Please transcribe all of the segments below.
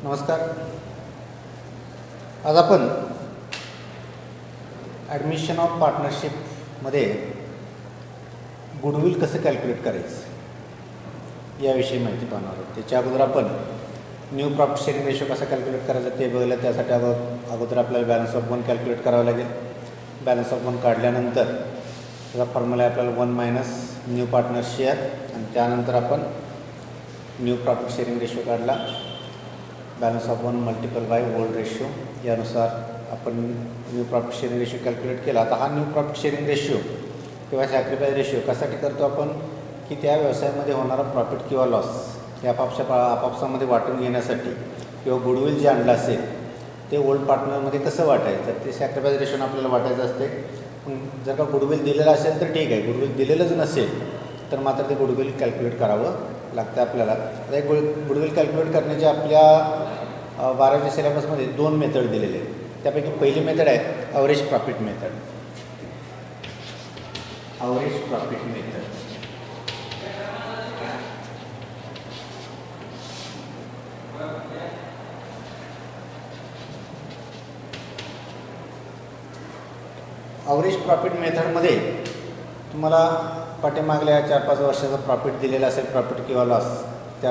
नमस्कार. आज आपण ॲडमिशन ऑफ पार्टनरशिपमध्ये गुडविल कसं कॅल्क्युलेट करायचं याविषयी माहिती पाहणार आहोत. त्याच्या अगोदर आपण न्यू प्रॉफिट शेअरिंग रेशो कसा कॅल्क्युलेट करायचा ते बघायला. त्यासाठी अगोदर आपल्याला बॅलन्स ऑफ वन कॅल्क्युलेट करावं लागेल. बॅलन्स ऑफ वन काढल्यानंतर त्याचा फॉर्म्युला आहे आपल्याला 1 मायनस न्यू पार्टनर शेअर, आणि त्यानंतर आपण न्यू प्रॉफिट शेअरिंग रेशो काढला. Balance of one multiple by old ratio, यानुसार आपण new profit sharing ratio calculate केला. आता हा न्यू प्रॉफिट शेअरिंग रेशो किंवा सॅक्रिफाईस रेशो कशासाठी करतो आपण, की त्या व्यवसायामध्ये होणारा प्रॉफिट किंवा लॉस हे आपापसामध्ये वाटून घेण्यासाठी, किंवा गुडविल जे आणलं असेल ते ओल्ड पार्टनरमध्ये कसं वाटायचं, तर ते सॅक्रिफाईस रेशोनं आपल्याला वाटायचं असते. जर का गुडविल दिलेलं असेल तर ठीक आहे, गुडविल दिलेलंच नसेल तर मात्र ते गुडविल कॅल्क्युलेट करावं लागतं आपल्याला. आता एक गुडविल कॅल्क्युलेट करण्याचे आपल्या 12वीच्या सिलेबसमध्ये 2 मेथड दिलेले आहेत. त्यापैकी पहिली मेथड आहे average profit method. Average profit method average profit मेथडमध्ये तुम्हाला पाठीमागल्या 4-5 वर्षाचा प्रॉफिट दिलेला असेल, प्रॉफिट किंवा लॉस, त्या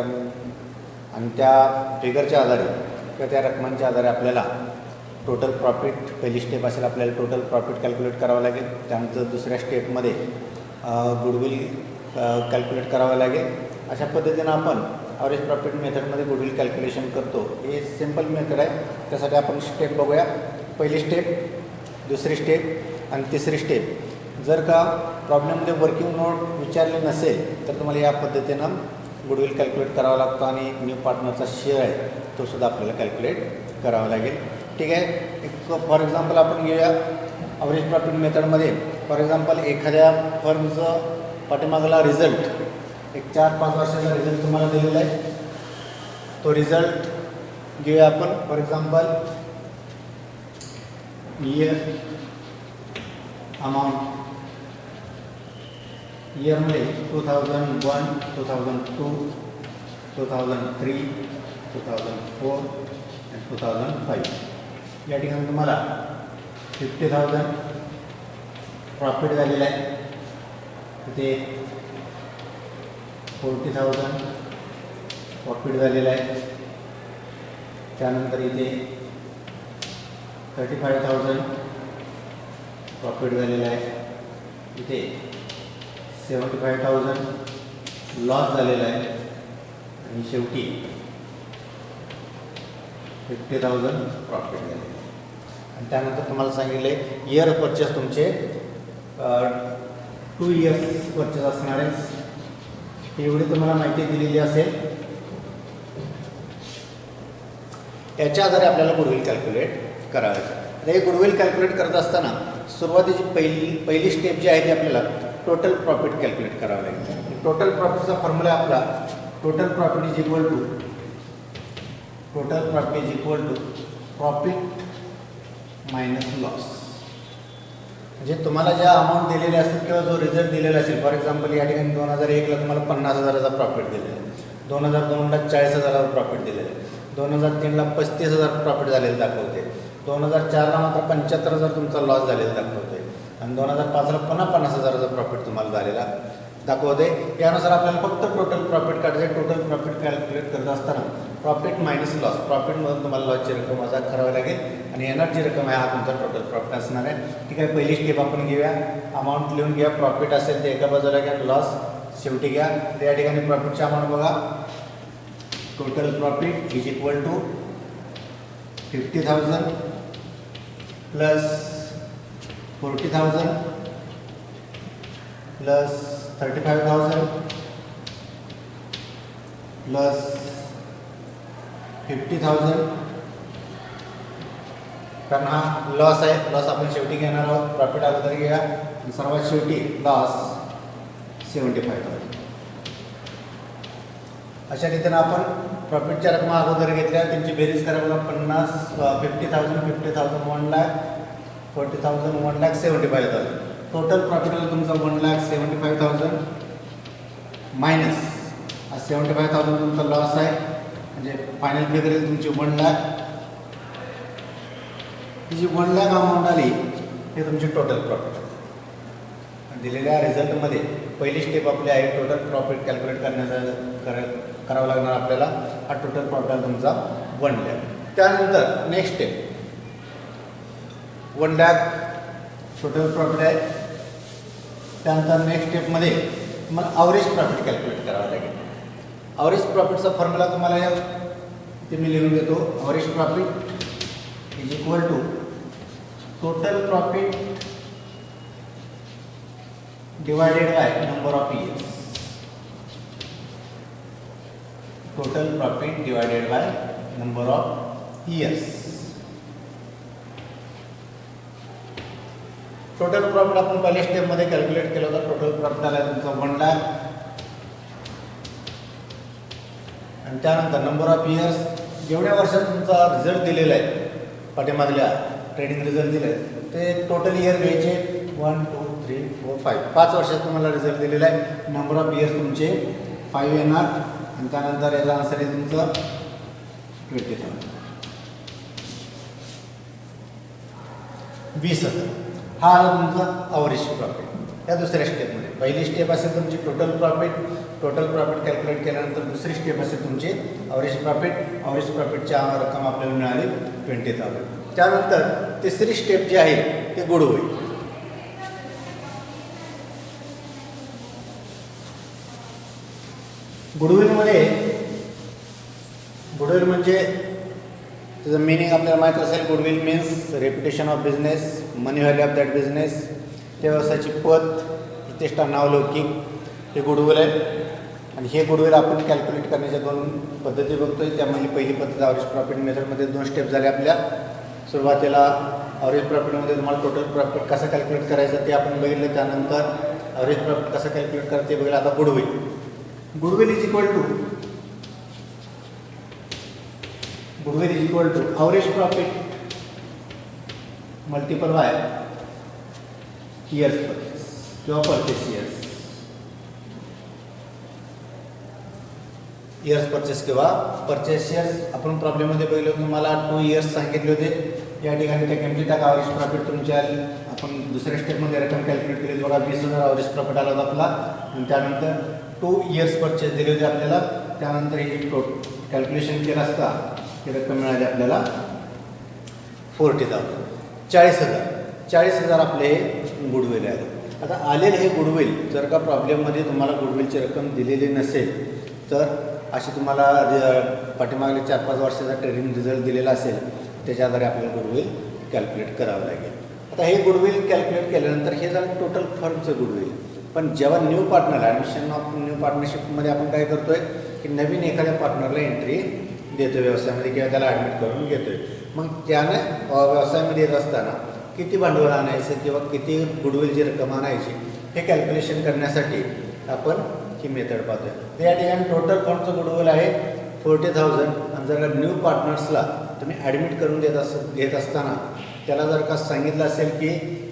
आणि त्या फिगरच्या आधारे किंवा त्या रकमांच्या आधारे आपल्याला टोटल प्रॉफिट, पहिली स्टेप असेल आपल्याला टोटल प्रॉफिट कॅल्क्युलेट करावं लागेल. त्यानंतर दुसऱ्या स्टेपमध्ये गुडविल कॅल्क्युलेट करावं लागेल. अशा पद्धतीनं आपण ॲव्हरेज प्रॉफिट मेथडमध्ये गुडविल कॅल्क्युलेशन करतो. हे सिम्पल मेथड आहे. त्यासाठी आपण स्टेप बघूया. पहिली स्टेप, दुसरी स्टेप आणि तिसरी स्टेप. जर का प्रॉब्लेममध्ये वर्किंग नोट विचारले नसेल तर तुम्हाला या पद्धतीनं गुडविल कॅल्क्युलेट करावा लागतो, आणि न्यू पार्टनरचा शेअर आहे तो सुद्धा आपल्याला कॅल्क्युलेट करावा लागेल. ठीक आहे. एक फॉर एक्झाम्पल आपण घेऊया ॲव्हरेज प्रॉफिट मेथडमध्ये. फॉर एक्झाम्पल एखाद्या फर्मचं पाठीमागला रिझल्ट, एक 4-5 वर्षाचा रिझल्ट तुम्हाला दिलेला आहे. तो रिझल्ट घेऊया आपण. फॉर एक्झाम्पल इयर अमाऊंट, इयरमध्ये 2001, 2002, 2003, 2004 आणि 2005. या ठिकाणी तुम्हाला 50,000 प्रॉफिट झालेलं आहे. तिथे 40,000 प्रॉफिट झालेलं आहे. त्यानंतर इथे 35,000 प्रॉफिट झालेलं आहे. इथे 75,000 लॉस झालेला आहे. आणि शेवटी 50,000 प्रॉफिट झालेलं आहे. आणि त्यानंतर तुम्हाला सांगितलं आहे इयर परचेस तुमचे 2 इयर्स परचेस असणार आहे. एवढी तुम्हाला माहिती दिलेली असेल. याच्या आधारे आपल्याला गुडविल कॅल्क्युलेट करायचं. हे गुडविल कॅल्क्युलेट करत असताना सुरुवातीची पहिली स्टेप जी आहे ती आपल्याला टोटल प्रॉफिट कॅल्क्युलेट करावं लागेल. टोटल प्रॉफिटचा फॉर्म्युला आपला total profit is equal to profit minus loss. म्हणजे तुम्हाला ज्या अमाऊंट दिलेले असतील किंवा जो रिझल्ट दिलेला असेल, फॉर एक्झाम्पल या ठिकाणी 2001ला तुम्हाला 50,000चा प्रॉफिट दिलेला आहे, 2002ला 40,000 प्रॉफिट दिलेलं आहे, 2003ला 35,000 प्रॉफिट झालेलं दाखवते, 2004ला मात्र 75,000 तुमचा लॉस झालेला दाखवते, आणि 2005ला पुन्हा 50,000चा प्रॉफिट तुम्हाला झालेला दाखवते. यानुसार आपल्याला फक्त टोटल प्रॉफिट काढायचं. टोटल प्रॉफिट कॅल्क्युलेट करत असताना प्रॉफिट मायनस लॉस, प्रॉफिटमधून तुम्हाला लॉसची रक्कम वजा करावी लागेल, आणि येणार जी रक्कम आहे हा तुमचा टोटल प्रॉफिट असणार आहे. ठीक आहे. पहिली स्टेप आपण घेऊया. अमाऊंट लिहून घ्या. प्रॉफिट असेल ते एका बाजूला घ्या, लॉस शेवटी घ्या. त्या ठिकाणी प्रॉफिटची अमाऊंट बघा. Total profit is equal to 50,000 plus 40,000 plus 35,000 plus 50,000. कारण हा लॉस आहे, लॉस आपण शेवटी घेणार आहोत. प्रॉफिट अगोदर घ्या, आणि सर्वात शेवटी लॉस 75,000. अशा रीतीनं आपण प्रॉफिटच्या रकमा अगोदर घेतल्या, त्यांची बेरीज करायला 50,000 1 लाख, 40,000 1,75,000. टोटल प्रॉफिट आलं तुमचं 1,75,000 मायनस 75,000 तुमचा लॉस आहे. म्हणजे फायनल फिगर येईल तुमची 1 लाख. ही जी 1 लाख अमाऊंट आली हे तुमची टोटल प्रॉफिट. दिलेल्या रिझल्टमध्ये पहिली स्टेप आपली आहे टोटल प्रॉफिट कॅल्क्युलेट करावं लागणार आपल्याला. हा टोटल प्रॉफिट तुमचा 1 लाख. त्यानंतर next step 1 lakh total profit आहे. त्यानंतर नेक्स्ट स्टेपमध्ये तुम्हाला ॲव्हरेज प्रॉफिट कॅल्क्युलेट करावं लागेल. ॲव्हरेज प्रॉफिटचा फॉर्म्युला तुम्हाला इथे मी लिहून देतो. Average profit is equal to total profit divided by number of years. Total profit divided by number of years. Total profit आपण पहिल्या स्टेपमध्ये कॅल्क्युलेट केलं होतं. टोटल प्रॉफिट आला तुमचा 1 लाख. आणि त्यानंतर नंबर ऑफ इयर्स जेवढ्या वर्षात तुमचा रिझल्ट दिलेला आहे पाठीमागल्या ट्रेडिंग रिझल्ट दिले ते टोटल इयर घ्यायचे 1 2 3 4 5. 5 वर्षात तुम्हाला रिझल्ट दिलेला आहे. नंबर ऑफ इयर्स तुमचे 5 येणार. आणि त्यानंतर याचा आन्सर आहे तुमचं 20,000. 20,000 हा आला तुमचा ॲव्हरेज प्रॉफिट. या दुसऱ्या स्टेपमध्ये पहिली स्टेप असेल तुमची total profit. Total profit calculate केल्यानंतर दुसरी स्टेप असेल तुमची ॲव्हरेज प्रॉफिट. ॲव्हरेज प्रॉफिटची रक्कम आपल्याला मिळाली 20,000. त्यानंतर तिसरी स्टेप जी आहे ते गुडविल. गुडविल म्हणजे त्याचं मिनिंग आपल्याला माहीत असेल. Goodwill means reputation of business, money value of that business, त्या व्यवसायाची पत, प्रतिष्ठा, नावलौकिक हे गुडविल आहे. आणि हे गुडविल आपण कॅल्क्युलेट करण्याच्या 2 पद्धती बघतोय. त्यामध्ये पहिली पद्धत ॲव्हरेज प्रॉफिट मेथडमध्ये 2 स्टेप झाले आपल्या. सुरुवातीला ॲव्हरेज प्रॉफिटमध्ये तुम्हाला टोटल प्रॉफिट कसं कॅल्क्युलेट करायचं ते आपण बघितलं. त्यानंतर ॲव्हरेज प्रॉफिट कसं कॅल्क्युलेट करायचं ते बघितलं. आता goodwill is equal to average profit multiple by years purchase किंवा परचेस इयर्स परचेस किंवा परचेस इयर्स. आपण प्रॉब्लेममध्ये बघितलं तुम्हाला 2 इयर्स सांगितले होते. या ठिकाणी त्या किमती टाका ॲव्हरेज प्रॉफिट तुमच्या आपण दुसऱ्या स्टेपमध्ये रक्कम कॅल्क्युलेट केली. बघा 20,000 ॲव्हरेज प्रॉफिट आला होता आपला. आणि त्यानंतर 2 इयर्स परचेस दिले होते आपल्याला. त्यानंतर हे कॅल्क्युलेशन केलं असता ही रक्कम मिळाली आपल्याला 40,000. 40,000 आपले हे गुडविल आहे. आता आलेलं हे गुडविल जर का प्रॉब्लेममध्ये तुम्हाला गुडविलची रक्कम दिलेली नसेल तर अशी तुम्हाला पाठीमागले 4-5 वर्षाचा ट्रेडिंग रिझल्ट दिलेला असेल त्याच्या आधारे आपल्याला गुडविल कॅल्क्युलेट करावं लागेल. आता हे गुडविल कॅल्क्युलेट केल्यानंतर हे झालं टोटल फर्मचं गुडविल. पण जेव्हा new partner admission of new पार्टनरशिपमध्ये आपण काय करतो आहे की नवीन एखाद्या पार्टनरला एंट्री देतो व्यवसायामध्ये किंवा त्याला ॲडमिट करून घेतो आहे. मग त्यानं व्यवसायामध्ये येत असताना किती भांडवल आणायचं किंवा किती गुडविलची रक्कम आणायची हे कॅल्क्युलेशन करण्यासाठी आपण ही मेथड पाहतो आहे. तर या ठिकाणी टोटल फर्मचं गुडविल आहे 40,000. आणि जर का न्यू पार्टनर्सला तुम्ही ॲडमिट करून घेत असताना त्याला जर का सांगितलं असेल की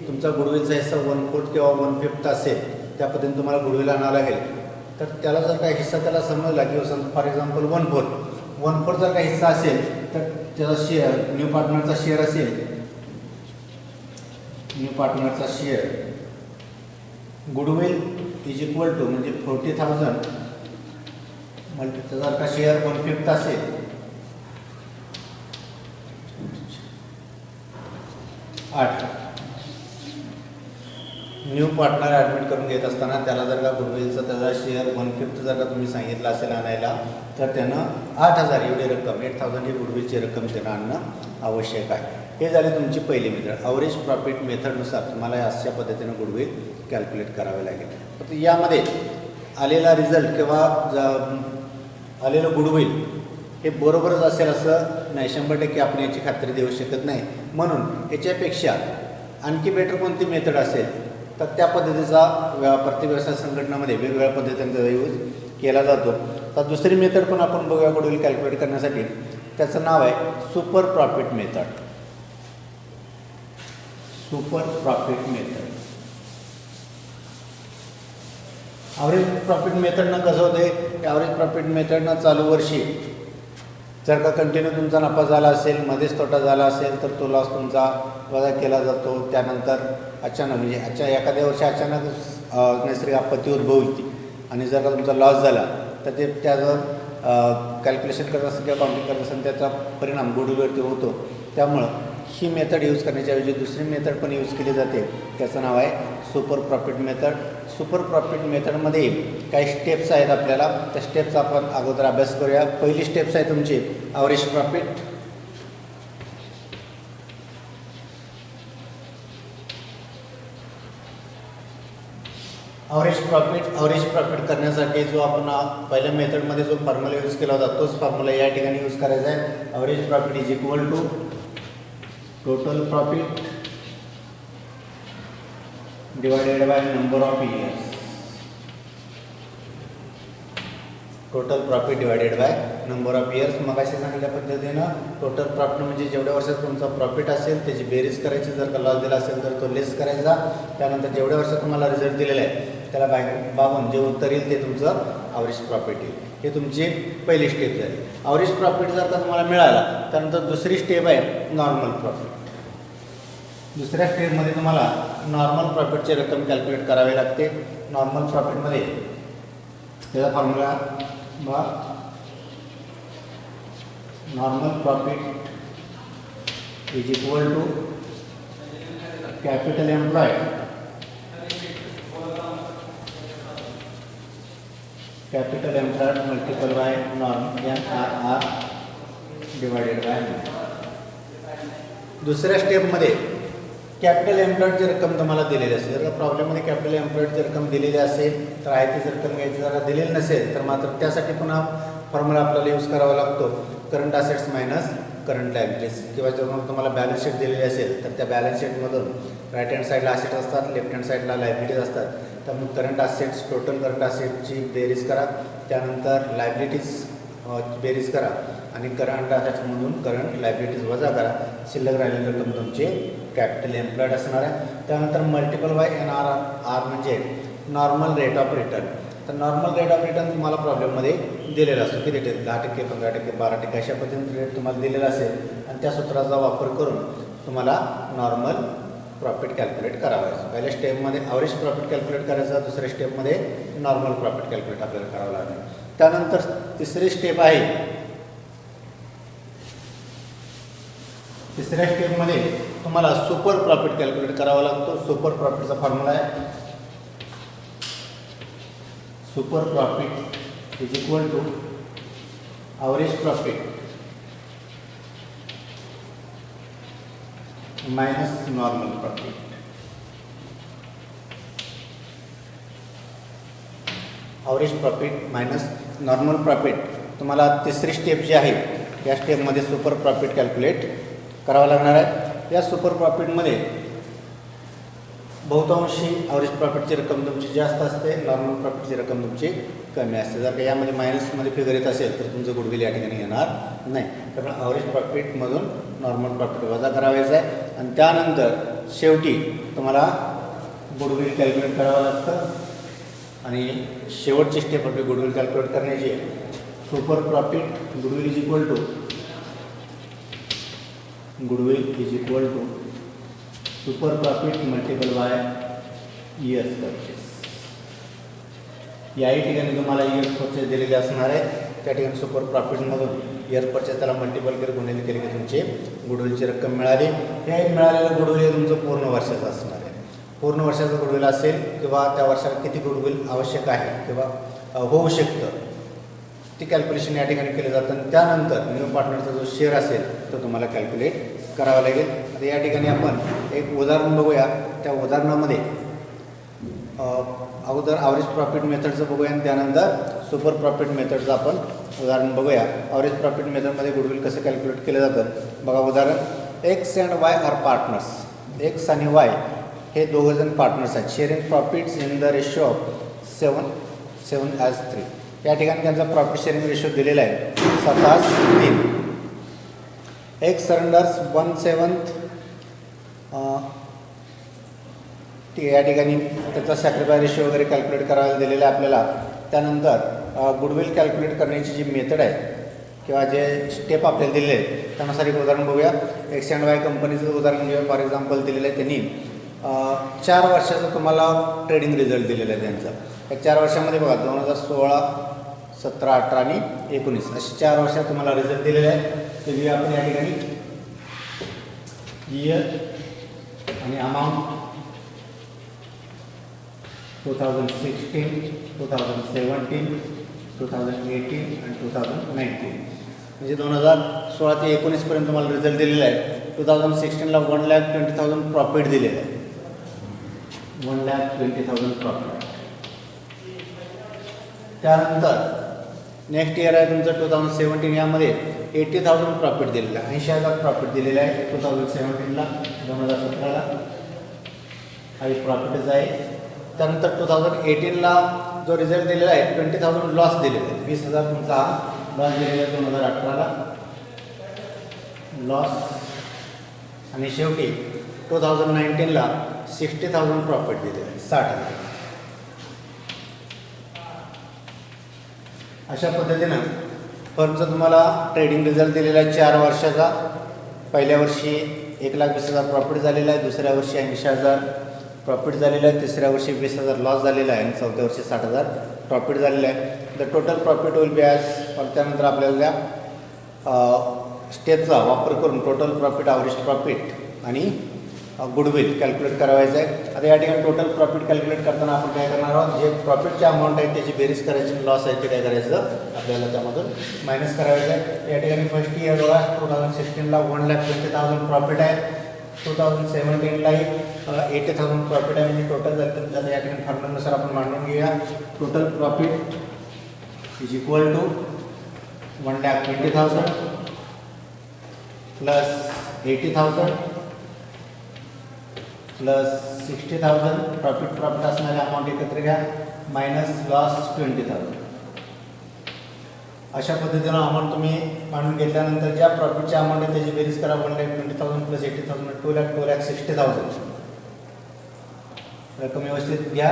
तुमचा गुडविलचा हिस्सा 1/4 किंवा 1/5 असेल त्या पद्धतीने तुम्हाला गुडविल आणावं लागेल. तर त्याला जर का हिस्सा त्याला समजला की फॉर एक्झाम्पल 1/4 जर का हिस्सा असेल तर त्याचा शेअर न्यू पार्टनरचा शेअर असेल. न्यू पार्टनरचा share goodwill is equal to म्हणजे 40,000 जर का शेअर 1/5 असेल 8. न्यू पार्टनर ॲडमिट करून घेत असताना त्याला जर का गुडविलचा त्याचा शेअर 1/5 जर का तुम्ही सांगितलं असेल आणायला तर त्यानं 8,000 एवढी रक्कम 8,000 ही गुडविलची रक्कम त्यानं आणणं आवश्यक आहे. हे झाले तुमची पहिली मेथड. ॲव्हरेज प्रॉफिट मेथडनुसार तुम्हाला अशा पद्धतीनं गुडविल कॅल्क्युलेट करावे लागेल. तर यामध्ये आलेला रिझल्ट किंवा आलेलं गुडविल हे बरोबरच असेल असं नाही. 100% आपण याची खात्री देऊ शकत नाही. म्हणून याच्यापेक्षा आणखी बेटर कोणती मेथड असेल तर त्या पद्धतीचा प्रत्येक व्यवसाय संघटनामध्ये वेगवेगळ्या पद्धतींचा यूज केला जातो. तर दुसरी मेथड पण आपण बघूया गुडविल कॅल्क्युलेट करण्यासाठी. त्याचं नाव आहे super profit method. Super profit method. Average profit मेथडनं कसं होते ॲव्हरेज प्रॉफिट मेथडनं चालू वर्षी जर का कंटिन्यू तुमचा नफा झाला असेल, मध्येच तोटा झाला असेल, तर तो लॉस तुमचा वजा केला जातो. त्यानंतर अचानक म्हणजे एखाद्या वर्षी अचानक नैसर्गिक आपत्ती उद्भवली आणि जर का तुमचा लॉस झाला तर ते त्याचं कॅल्क्युलेशन करत असेल किंवा काउंटिंग करत असेल त्याचा परिणाम गुडविलवरती होतो. त्यामुळं ही मेथड यूज करण्याच्या ऐवजी दुसरी मेथड पण यूज केली जाते. त्याचं नाव आहे super profit method. Super profit मेथडमध्ये काही स्टेप्स आहेत. आपल्याला त्या स्टेप्स आपण अगोदर अभ्यास करूया. पहिली स्टेप्स आहे तुमची ॲव्हरेज प्रॉफिट. ॲव्हरेज प्रॉफिट करण्यासाठी जो आपण पहिल्या मेथडमध्ये जो फॉर्म्युला यूज केला होता तोच फॉर्म्युला या ठिकाणी यूज करायचा आहे. Average profit is equal to total profit divided by number of years. Total profit divided by number of years. मग अशी सांगितल्या पद्धतीनं टोटल प्रॉफिट म्हणजे जेवढ्या वर्षात तुमचा प्रॉफिट असेल त्याची बेरीज करायची. जर का लॉस दिला असेल तर तो लेस करायचा. त्यानंतर जेवढ्या वर्षात तुम्हाला रिझल्ट दिलेला आहे त्याला बागून जे उत्तर येईल ते तुमचं ॲव्हरेज प्रॉफिट येईल. हे तुमची पहिली स्टेप झाली. ॲव्हरेज प्रॉफिट जर का तुम्हाला मिळाला त्यानंतर दुसरी स्टेप आहे नॉर्मल प्रॉफिट. दुसऱ्या स्टेपमध्ये तुम्हाला नॉर्मल प्रॉफिटची रक्कम कॅल्क्युलेट करावी लागते. नॉर्मल प्रॉफिटमध्ये त्याचा formula normal profit is equal to capital employed multiple by NRR divided by. दुसऱ्या स्टेपमध्ये कॅपिटल एम्प्लॉयडची रक्कम तुम्हाला दिलेली असेल. जर प्रॉब्लेममध्ये कॅपिटल एम्प्लॉयडची रक्कम दिलेली असेल तर आहे तीच रक्कम घ्यायची. जर दिलेली नसेल तर मात्र त्यासाठी पुन्हा फॉर्म्युला आपल्याला यूज करावा लागतो. Current assets minus current liabilities. किंवा जेव्हा तुम्हाला बॅलन्स शीट दिलेली असेल तर त्या बॅलन्स शीटमधून राईट हँड साईडला असेट्स असतात, लेफ्ट हँड साईडला लायबिलिटीज असतात. त्यामुळे करंट असेट्स टोटल करंट असेटची बेरीज करा. त्यानंतर लायबिलिटीज बेरीज करा आणि करंट असेट्समधून करंट लायबिलिटीज वजा करा. शिल्लक राहिलेली रक्कम तुमची कॅपिटल एम्प्लॉयड असणार आहे. त्यानंतर मल्टिपल बाय NRR म्हणजे नॉर्मल रेट ऑफ रिटर्न. तर नॉर्मल रेट ऑफ रिटर्न तुम्हाला प्रॉब्लेममध्ये दिलेला असतो. किती रेट 10%, 15%, 12% अशा पद्धतीने रेट तुम्हाला दिलेला असेल आणि त्या सूत्राचा वापर करून तुम्हाला नॉर्मल प्रॉफिट कॅल्क्युलेट करावं लागेल. पहिल्या स्टेपमध्ये ॲव्हरेज प्रॉफिट कॅल्क्युलेट करायचा, दुसऱ्या स्टेपमध्ये नॉर्मल प्रॉफिट कॅल्क्युलेट आपल्याला करावं लागेल. त्यानंतर तिसरी स्टेप आहे. तिसऱ्या स्टेपमध्ये तुम्हाला सुपर प्रॉफिट कॅल्क्युलेट करावा लागतो. सुपर प्रॉफिटचा फॉर्म्युला आहे super profit is equal to average profit minus normal profit. Average profit minus normal profit. तुम्हाला तिसरी स्टेप जी आहे या स्टेपमध्ये सुपर प्रॉफिट कॅल्क्युलेट करावं लागणार आहे. या सुपर प्रॉफिटमध्ये बहुतांशी ॲव्हरेज प्रॉफिटची रक्कम तुमची जास्त असते, नॉर्मल प्रॉफिटची रक्कम तुमची कमी असते. जर का यामध्ये मायनसमध्ये फिगर येत असेल तर तुमचं गुडविल या ठिकाणी येणार नाही. त्यामुळे ॲव्हरेज प्रॉफिटमधून नॉर्मल प्रॉफिट वजा करावायचं आहे आणि त्यानंतर शेवटी तुम्हाला गुडविल कॅल्क्युलेट करावं लागतं. आणि शेवटची स्टेप आपली गुडविल कॅल्क्युलेट करण्याची आहे. Super profit goodwill is equal to super profit multiple by years purchase. याही ठिकाणी तुम्हाला इयर्स परचेस दिलेले असणार आहे. त्या ठिकाणी सुपर प्रॉफिटमधून इयर परचेस त्याला मल्टिपल गुणिले केले की तुमची गुडविलची रक्कम मिळाली. हे मिळालेलं गुडविल हे तुमचं पूर्ण वर्षाचं असणार आहे. पूर्ण वर्षाचं गुडविल असेल किंवा त्या वर्षाला किती गुडविल आवश्यक आहे किंवा होऊ शकतं ती कॅल्क्युलेशन या ठिकाणी केलं जातं. आणि त्यानंतर न्यू पार्टनरचा जो शेअर असेल तो तुम्हाला कॅल्क्युलेट करावा लागेल. आता या ठिकाणी आपण एक उदाहरण बघूया. त्या उदाहरणामध्ये अगोदर ॲव्हरेज प्रॉफिट मेथडचं बघूया आणि त्यानंतर सुपर प्रॉफिट मेथडचं आपण उदाहरण बघूया. ॲव्हरेज प्रॉफिट मेथडमध्ये गुडविल कसं कॅल्क्युलेट केलं जातं बघा. उदाहरण X and Y are partners. X आणि वाय हे दोघंजण पार्टनर्स आहेत. Sharing profits in the ratio of 7:3. या ठिकाणी त्यांचा प्रॉफिट शेअरिंग रेशो दिलेला आहे 7:3. एक्स सरेंडर्स 1/7 या ठिकाणी त्याचा सॅक्रिफाय रेशो वगैरे कॅल्क्युलेट करायला दिलेला आहे आपल्याला. त्यानंतर गुडविल कॅल्क्युलेट करण्याची जी मेथड आहे किंवा जे स्टेप आपल्याला दिलेले आहेत त्यानुसार एक उदाहरण बघूया. X&Y कंपनीचं उदाहरण घेऊया. फॉर एक्झाम्पल दिलेलं आहे त्यांनी 4 वर्षाचा तुम्हाला ट्रेडिंग रिझल्ट दिलेला आहे त्यांचा. या 4 वर्षामध्ये बघा 2016, 17, 18 आणि 19 असे 4 वर्षात तुम्हाला रिझल्ट दिलेले आहे. ते आपण या ठिकाणी इयर आणि अमाऊंट 2016, 2017, 2018 आणि 2019 म्हणजे 2016 ते 19पर्यंत तुम्हाला रिझल्ट दिलेला आहे. 2016ला 1,20,000 प्रॉफिट दिलेलं आहे. 1,20,000 प्रॉफिट. त्यानंतर नेक्स्ट इयर आहे तुमचं 2017. यामध्ये 80,000 प्रॉफिट दिलेलं आहे. 80,000 प्रॉफिट दिलेलं आहे 2017ला. 2017ला काही प्रॉफिटच आहे. त्यानंतर 2018ला जो रिझल्ट दिलेला आहे 20,000 लॉस दिलेला आहे. 20,000 तुमचा लॉस दिलेला आहे 2018ला लॉस. आणि शेवटी 2019ला 60,000 प्रॉफिट दिलेलं आहे. 60,000. अशा पद्धतीनं फर्मचा तुम्हाला ट्रेडिंग रिझल्ट दिलेला आहे 4 वर्षाचा. पहिल्या वर्षी 1,20,000 प्रॉफिट झालेला आहे. दुसऱ्या वर्षी 80,000 प्रॉफिट झालेलं आहे. तिसऱ्या वर्षी 20,000 लॉस झालेला आहे. आणि चौथ्या वर्षी 60,000 प्रॉफिट झालेलं आहे. The total profit will be as. त्यानंतर आपल्याला स्टेपचा वापर करून टोटल प्रॉफिट, ॲव्हरेज प्रॉफिट आणि गुडविल कॅल्क्युलेट करायचं आहे. आता या ठिकाणी टोटल प्रॉफिट कॅल्क्युलेट करताना आपण काय करणार आहोत, जे प्रॉफिटचे अमाऊंट आहे त्याची बेरीज करायची, लॉस आहे ते काय करायचं आपल्याला त्यामधून मायनस करायचं आहे. या ठिकाणी फर्स्ट इयर बघा 2016ला 1,20,000 प्रॉफिट आहे. 2017लाही 80,000 प्रॉफिट आहे. म्हणजे टोटल जर त्याला या ठिकाणी फॉर्म्युलानुसार आपण मांडून घेऊया. Total profit is equal to 1,20,000 plus 80,000 plus 60,000 profit असणारे अमाऊंट एकत्र घ्या मायनस लॉस 20,000. अशा पद्धतीनं अमाऊंट तुम्ही मांडून घेतल्यानंतर ज्या प्रॉफिटच्या अमाऊंट आहे त्याची बेरीज करा. 1,20,000 प्लस 80,000 2,60,000. रक्कम व्यवस्थित घ्या.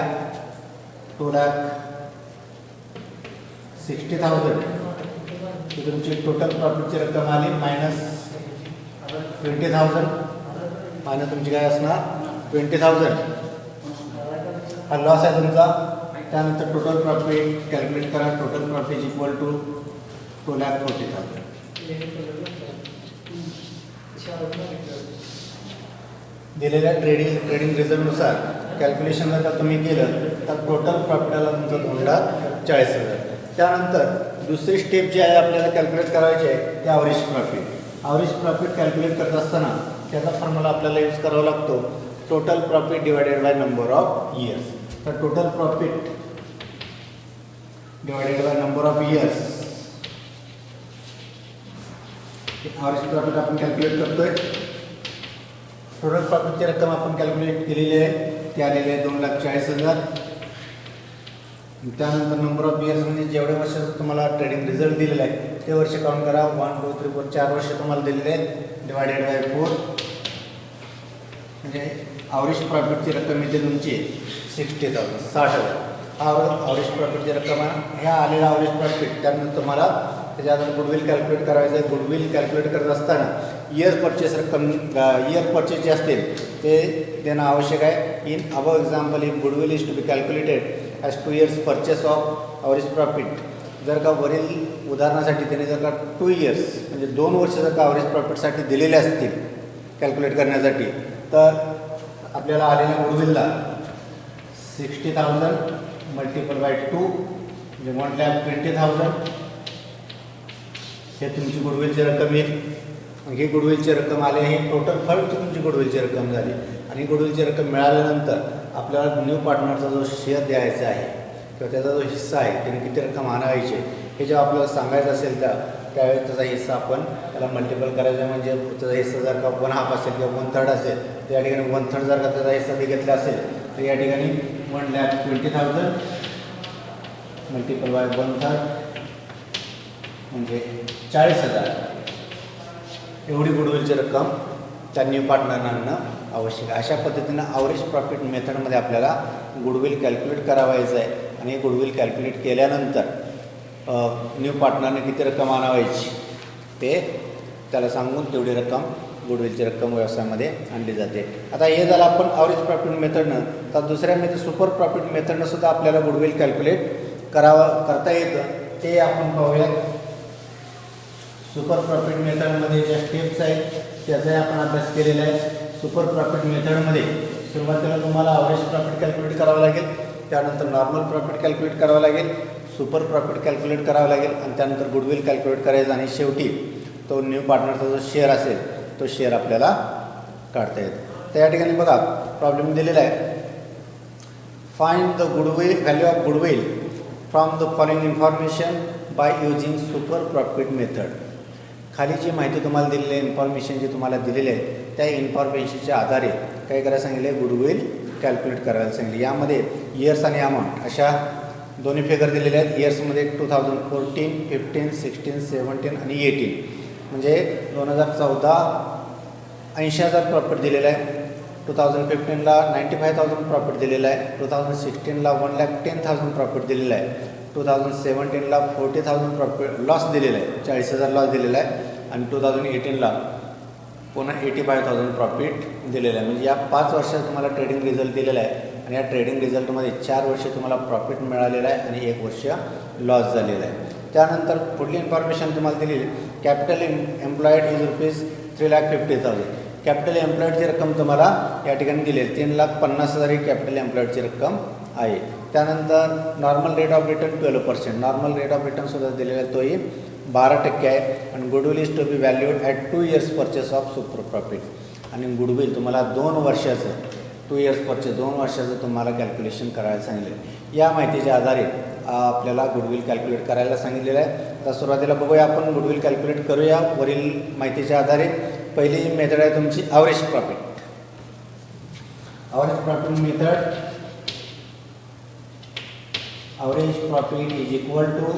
2,60,000 ही तुमची टोटल प्रॉफिटची रक्कम आली मायनस 20,000 मायनस तुमची काय असणार 20,000. हा लॉस आहे तुमचा. त्यानंतर टोटल प्रॉफिट कॅल्क्युलेट करा. Total profit equal to 2,40,000. दिलेल्या ट्रेडिंग रिझल्टनुसार कॅल्क्युलेशन जर तुम्ही केलं तर टोटल प्रॉफिट आला तुमचा 2,40,000. त्यानंतर दुसरी स्टेप जी आहे आपल्याला कॅल्क्युलेट करायची आहे ते average profit. Average profit calculate करत असताना त्याचा फॉर्म्युला आपल्याला यूज करावा लागतो total profit divided by number of years. तर total profit divided by number of years average profit आपण कॅल्क्युलेट करतोय. टोटल प्रॉफिटची रक्कम आपण कॅल्क्युलेट केलेली आहे ती आलेली आहे 2,40,000. त्यानंतर नंबर ऑफ इयर्स म्हणजे जेवढ्या वर्षाचं तुम्हाला ट्रेडिंग रिझल्ट दिलेला आहे ते वर्ष काउंट करा. 1, 2, 3, 4 4 वर्ष तुम्हाला दिलेले आहेत डिवायडेड बाय 4 म्हणजे ॲव्हरेज प्रॉफिटची रक्कम येते तुमची 60,000 60,000. हा ॲव्हरेज प्रॉफिटची रक्कम आहे. ह्या आलेला ॲव्हरेज प्रॉफिट त्यानंतर तुम्हाला त्याच्यानंतर गुडविल कॅल्क्युलेट करायचं आहे. गुडविल कॅल्क्युलेट करत असताना इयर परचेस रक्कम इयर परचेस जे असतील ते देणं आवश्यक आहे. In above example if goodwill is to be calculated as 2 years purchase of average profit. जर का वरील उदाहरणासाठी त्याने जर का 2 years म्हणजे 2 वर्ष जर का ॲव्हरेज प्रॉफिटसाठी दिलेले असतील कॅल्क्युलेट करण्यासाठी तर आपल्याला आलेल्या गुडविलला 60,000 मल्टिपल बाय 2 म्हणजे 1,20,000 हे तुमची गुडविलची रक्कम येईल. ही गुडविलची रक्कम आली आहे. टोटल फंडची तुमची गुडविलची रक्कम झाली. आणि गुडविलची रक्कम मिळाल्यानंतर आपल्याला न्यू पार्टनरचा जो शेअर द्यायचा आहे किंवा त्याचा जो हिस्सा आहे त्याने किती रक्कम आणायची हे जेव्हा आपल्याला सांगायचं असेल त्यावेळेस त्याचा हिस्सा आपण त्याला मल्टिपल करायचा. म्हणजे त्याचा हिस्सा जर का 1/2 असेल किंवा 1/3 असेल तर या ठिकाणी 1/3 जर का त्याचा हिस्सा घेतला असेल तर या ठिकाणी 1,20,000 मल्टिपल बाय 1/3 म्हणजे 40,000 एवढी गुडविलची रक्कम त्या न्यू पार्टनरना आणणं आवश्यक आहे. अशा पद्धतीनं ॲव्हरेज प्रॉफिट मेथडमध्ये आपल्याला गुडविल कॅल्क्युलेट करावायचं आहे. आणि गुडविल कॅल्क्युलेट केल्यानंतर न्यू पार्टनरने किती रक्कम आणावायची ते त्याला सांगून तेवढी रक्कम गुडविलची रक्कम व्यवसायामध्ये आणली जाते. आता हे झालं आपण ॲव्हरेज प्रॉफिट मेथडनं. तर दुसऱ्या सुपर प्रॉफिट मेथडनं सुद्धा आपल्याला गुडविल कॅल्क्युलेट करता येतं. ते आपण पाहूयात. सुपर प्रॉफिट मेथडमध्ये ज्या स्टेप्स आहेत त्याचाही आपण अभ्यास केलेला आहे. सुपर प्रॉफिट मेथडमध्ये सुरुवातीला तुम्हाला ॲव्हरेज प्रॉफिट कॅल्क्युलेट करावं लागेल, त्यानंतर नॉर्मल प्रॉफिट कॅल्क्युलेट करावं लागेल, सुपर प्रॉफिट कॅल्क्युलेट करावं लागेल आणि त्यानंतर गुडविल कॅल्क्युलेट करायचं आणि शेवटी तो न्यू पार्टनरचा जो शेअर असेल तो शेअर आपल्याला काढता येतो. तर या ठिकाणी बघा प्रॉब्लेम दिलेला आहे. Find the goodwill value of goodwill from the following information by using super profit method. खाली जी माहिती तुम्हाला दिलेली आहे, इन्फॉर्मेशन जी तुम्हाला दिलेली आहे त्या इन्फॉर्मेशनच्या आधारे काय करायला सांगितले, गुडविल कॅल्क्युलेट करायला सांगितले. यामध्ये इयर्स आणि अमाऊंट अशा दोन्ही फिगर दिलेले आहेत. इयर्समध्ये 2014, 15, 16, 17 आणि 18 म्हणजे 2014 80,000 प्रॉफिट दिलेलं आहे. 2015ला 95,000 प्रॉफिट दिलेलं आहे. 2016ला 1,10,000 प्रॉफिट दिलेलं आहे. 2017ला 40,000 प्रॉफिट लॉस दिलेला आहे, 40,000 लॉस दिलेला आहे. आणि 2018ला पुन्हा 85,000 प्रॉफिट दिलेलं आहे. म्हणजे या 5 वर्षात तुम्हाला ट्रेडिंग रिझल्ट दिलेला आहे आणि या ट्रेडिंग रिझल्टमध्ये 4 वर्ष तुम्हाला प्रॉफिट मिळालेलं आहे आणि 1 वर्ष लॉस झालेला आहे. त्यानंतर पुढली इन्फॉर्मेशन तुम्हाला दिलेली, capital employed is rupees 3,50,000. Capital एम्प्लॉईडची रक्कम तुम्हाला या ठिकाणी दिली आहे. 3,50,000 ही कॅपिटल एम्प्लॉईडची रक्कम आहे. त्यानंतर normal rate of return 12%. Normal rate of रिटर्नसुद्धा दिलेला आहे, तोही 12% आहे. आणि goodwill is to be valued at 2 years purchase of super profit. आणि गुडविल तुम्हाला 2 वर्षाचं 2 years परचेस 2 वर्षाचं तुम्हाला कॅल्क्युलेशन करायला सांगितलं. या माहितीच्या आधारे आपल्याला गुडविल कॅल्क्युलेट करायला सांगितलेलं आहे. तर सुरुवातीला बघूया आपण गुडविल कॅल्क्युलेट करूया वरील माहितीच्या आधारे. पहिली मेथड आहे तुमची average profit. Average profit method, average profit is equal to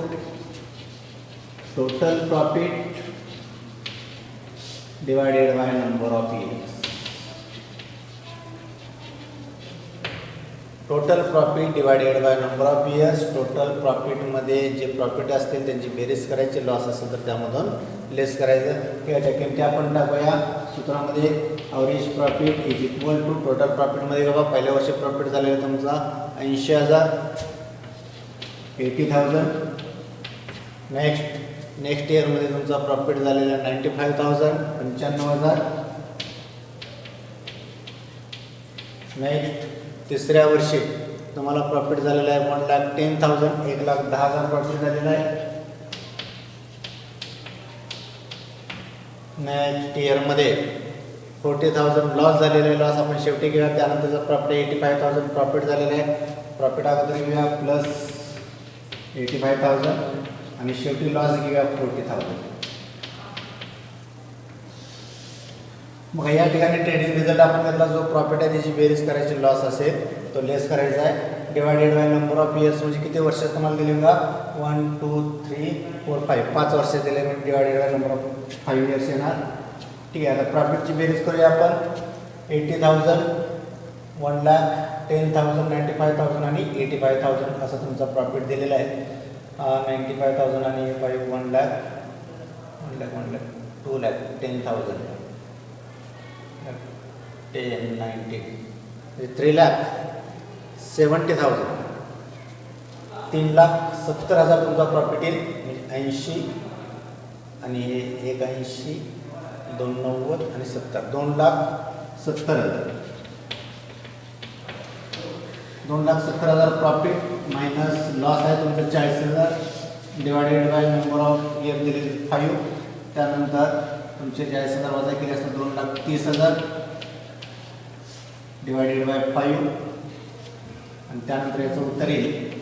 total profit divided by number of years. Total profit divided by number of years. Total प्रॉफिटमध्ये जे प्रॉफिट असतील त्यांची बेरीज करायची, लॉस असेल तर त्यामधून लेस करायचं. त्या किमती आपण टाकूया सूत्रामध्ये. Average profit is equal to total प्रॉफिटमध्ये बाबा पहिल्या वर्षी प्रॉफिट झालेला तुमचा 80,000, 80,000. नेक्स्ट इयरमध्ये तुमचा प्रॉफिट झालेला 95,000, 95,000. नेक्स्ट तिसऱ्या वर्षी तुम्हाला प्रॉफिट झालेला आहे 1,10,000, 1,10,000 प्रॉफिट झालेला आहे. नेक्स्ट इयरमध्ये 40,000 लॉस झालेला आहे. लॉस आपण शेवटी घेऊया. त्यानंतरचा प्रॉफिट 85,000 प्रॉफिट झालेला आहे. प्रॉफिट अगोदर घेऊया प्लस 85,000 आणि शेवटी लॉस घेऊया 40,000. मग या ठिकाणी ट्रेडिंग रिझल्ट आपण घेतला, जो प्रॉफिट आहे त्याची बेरीज करायची, लॉस असेल तो लेस करायचा आहे. Divided by number of years म्हणजे किती वर्ष तुम्हाला दिले का 1, 2, 3, 4, 5 5 वर्ष दिले म्हणजे divided by number of 5 years येणार. ठीक आहे. आता प्रॉफिटची बेरीज करूया आपण. 80,000, 1,10,000, 95,000 आणि 85,000 असा तुमचा प्रॉफिट दिलेला आहे. 95,000 आणि 5 1 lakh 2 lakh 10,000 10 90 3,70,000 3,70,000 तुमचा प्रॉफिट येईल. म्हणजे 80 आणि हे 180 290 आणि 70 2,70,000. 2,70,000 प्रॉफिट मायनस लॉस आहे तुमचं 40,000 divided by number of year दिलेले 5. त्यानंतर तुमचे 40,000 वजा केले असतात 2,30,000 डिवायडेड बाय 5 आणि त्यानंतर याचं उत्तर येईल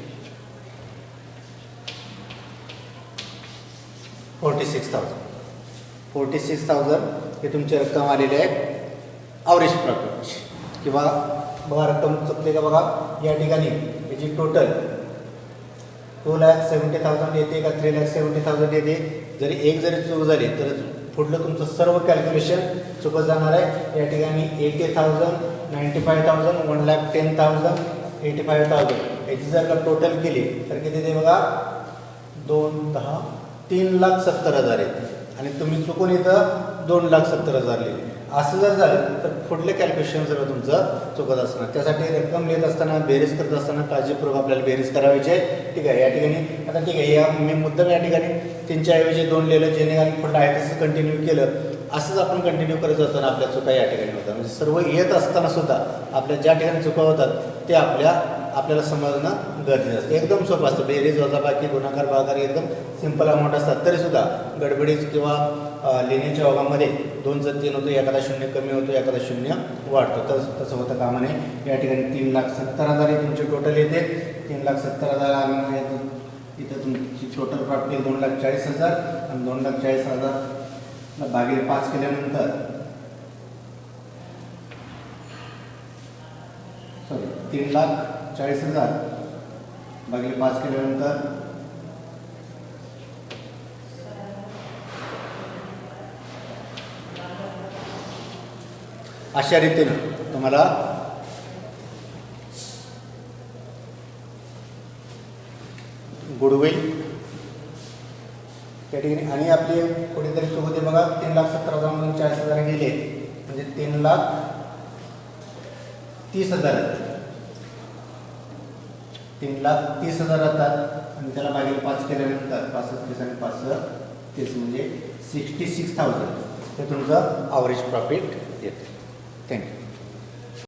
46,000. 46,000 हे तुमची रक्कम आलेली आहे ॲव्हरेज प्रॉफिट. किंवा बघा रक्कम चुकते का बघा. या ठिकाणी याची टोटल 2,70,000 येते का 3,70,000 येते. जरी एक जरी चूक झाली तर पुढलं तुमचं सर्व कॅल्क्युलेशन चुकत जाणार आहे. या ठिकाणी 80,000, 95,000, 1,10,000, 85,000 याची जर का टोटल केली तर किती ते बघा 2, 10, 3,70,000 येते. आणि तुम्ही चुकून इथं 2,70,000 लिहिले. असं जर झालं तर पुढले कॅल्क्युलेशन जर तुमचं चुकत असणार. त्यासाठी रक्कम लिहित असताना बेरीज करत असताना काळजीपूर्वक आपल्याला बेरीज करायची आहे. ठीक आहे, या ठिकाणी आता ठीक आहे, या मी मुद्दाम या ठिकाणी 3च्या ऐवजी 2 लिहिलं, जेणेकरून पुढलं आहे तसं कंटिन्यू केलं. असंच आपण कंटिन्यू करत असताना आपल्या चुका या ठिकाणी होतात. म्हणजे सर्व येत असताना सुद्धा आपल्या ज्या ठिकाणी चुका होतात ते आपल्याला समजणं गरजेचं असतं. एकदम सोपं असतं. बेरीज वजाबाकी गुणाकार भागाकार एकदम सिंपल अमाऊंट असतात, तरीसुद्धा गडबडीत किंवा लिहिण्याच्या ओघामध्ये 2चं 3 होतं, एखादा शून्य कमी होतो, एखादा शून्य वाढतो. तसं होतं कामा नये. या ठिकाणी 3,70,000 ही तुमची टोटल येते. 3,70,000 आणि इथं तुमची टोटल प्रॉपर्टी 2,40,000 आणि 2,40,000 भागिले 5 केल्यानंतर 3,40,000 भागिले 5 केल्यानंतर अशा रीतीनं तुम्हाला गुडविल त्या ठिकाणी आणि आपली कुठेतरी चूक होते बघा. 3,70,000 मधून 40,000 गेले म्हणजे 3,30,000 3,30,000 राहतात आणि त्याला भागिले 5 केल्यानंतर 5 आणि 5 30 म्हणजे 66,000 हे तुमचं ॲव्हरेज प्रॉफिट येते. थँक्यू.